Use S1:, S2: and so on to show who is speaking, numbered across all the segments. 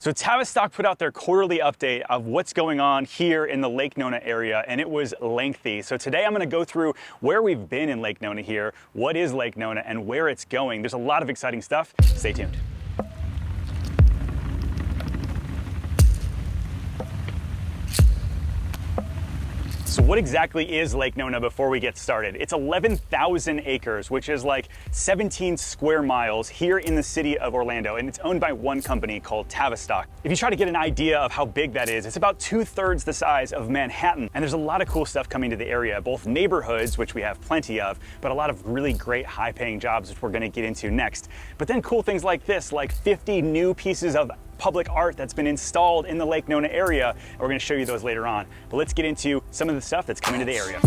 S1: So Tavistock put out their quarterly update of what's going on here in the Lake Nona area, and it was lengthy. So today I'm going to go through where we've been in Lake Nona here, what is Lake Nona, and where it's going. There's a lot of exciting stuff. Stay tuned. So what exactly is Lake Nona before we get started? It's 11,000 acres, which is like 17 square miles here in the city of Orlando, and it's owned by one company called Tavistock. If you try to get an idea of how big that is, it's about 2/3 the size of Manhattan, and there's a lot of cool stuff coming to the area, both neighborhoods, which we have plenty of, but a lot of really great high-paying jobs, which we're gonna get into next. But then cool things like this, like 50 new pieces of public art that's been installed in the Lake Nona area, and we're gonna show you those later on. But let's get into some of the stuff that's coming to the area.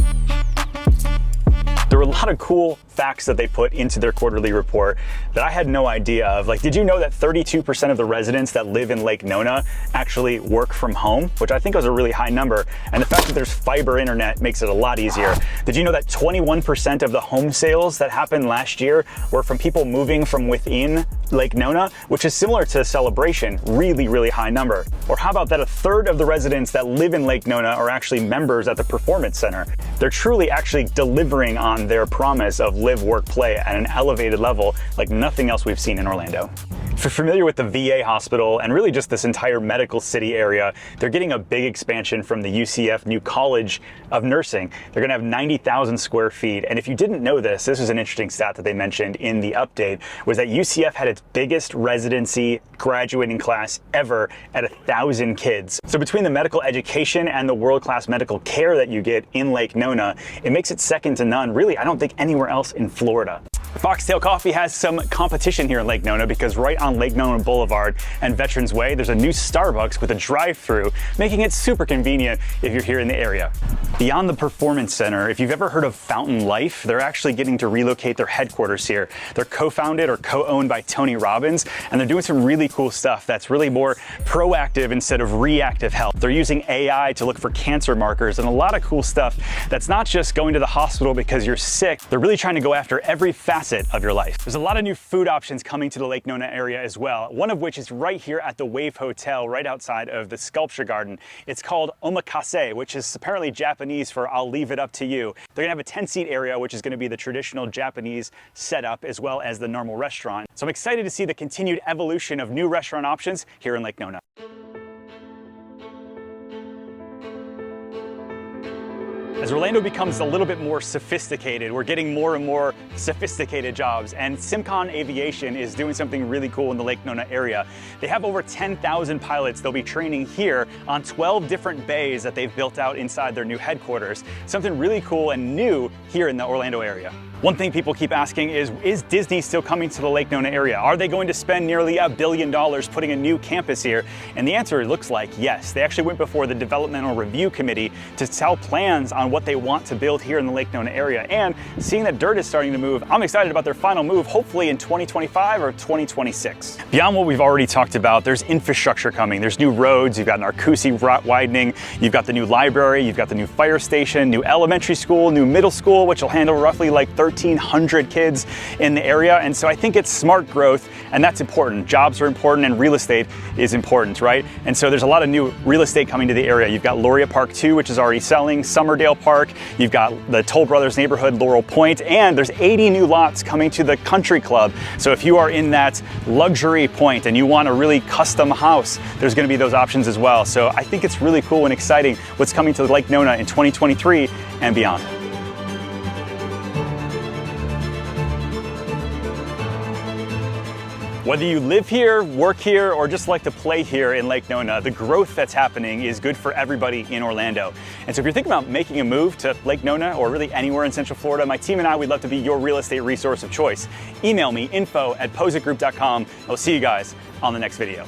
S1: There were a lot of cool facts that they put into their quarterly report that I had no idea of. Like, did you know that 32% of the residents that live in Lake Nona actually work from home, which I think was a really high number. And the fact that there's fiber internet makes it a lot easier. Did you know that 21% of the home sales that happened last year were from people moving from within Lake Nona, which is similar to Celebration, really, really high number. Or how about that 1/3 of the residents that live in Lake Nona are actually members at the Performance Center. They're truly actually delivering on their promise of live, work, play at an elevated level like nothing else we've seen in Orlando. If you're familiar with the VA hospital and really just this entire medical city area, they're getting a big expansion from the UCF new College of Nursing. They're gonna have 90,000 square feet. And if you didn't know this is an interesting stat that they mentioned in the update, was that UCF had its biggest residency graduating class ever at 1,000 kids. So between the medical education and the world-class medical care that you get in Lake Nona, it makes it second to none, really, I don't think anywhere else in Florida. Foxtail Coffee has some competition here in Lake Nona because right on Lake Nona Boulevard and Veterans Way, there's a new Starbucks with a drive-through, making it super convenient if you're here in the area. Beyond the Performance Center, if you've ever heard of Fountain Life, they're actually getting to relocate their headquarters here. They're co-founded or co-owned by Tony Robbins, and they're doing some really cool stuff that's really more proactive instead of reactive health. They're using AI to look for cancer markers and a lot of cool stuff that's not just going to the hospital because you're sick. They're really trying to go after every facet of your life. There's a lot of new food options coming to the Lake Nona area as well, one of which is right here at the Wave Hotel, right outside of the Sculpture Garden. It's called Omakase, which is apparently Japanese for I'll leave it up to you. They're gonna have a 10-seat area, which is gonna be the traditional Japanese setup, as well as the normal restaurant. So I'm excited to see the continued evolution of new restaurant options here in Lake Nona. As Orlando becomes a little bit more sophisticated, we're getting more and more sophisticated jobs, and Simcon Aviation is doing something really cool in the Lake Nona area. They have over 10,000 pilots they'll be training here on 12 different bays that they've built out inside their new headquarters. Something really cool and new here in the Orlando area. One thing people keep asking is Disney still coming to the Lake Nona area? Are they going to spend nearly $1 billion putting a new campus here? And the answer looks like yes. They actually went before the Developmental Review Committee to tell plans on what they want to build here in the Lake Nona area. And seeing that dirt is starting to move, I'm excited about their final move, hopefully in 2025 or 2026. Beyond what we've already talked about, there's infrastructure coming. There's new roads, you've got Narcoossee widening, you've got the new library, you've got the new fire station, new elementary school, new middle school, which will handle roughly like 1,300 kids in the area. And so I think it's smart growth, and that's important. Jobs are important and real estate is important, right? And so there's a lot of new real estate coming to the area. You've got Lauria Park 2, which is already selling, Summerdale Park, you've got the Toll Brothers neighborhood, Laurel Point, and there's 80 new lots coming to the Country Club. So if you are in that luxury point and you want a really custom house, there's gonna be those options as well. So I think it's really cool and exciting what's coming to Lake Nona in 2023 and beyond. Whether you live here, work here, or just like to play here in Lake Nona, the growth that's happening is good for everybody in Orlando. And so if you're thinking about making a move to Lake Nona or really anywhere in Central Florida, my team and I would love to be your real estate resource of choice. Email me, info@pozekgroup.com. I'll see you guys on the next video.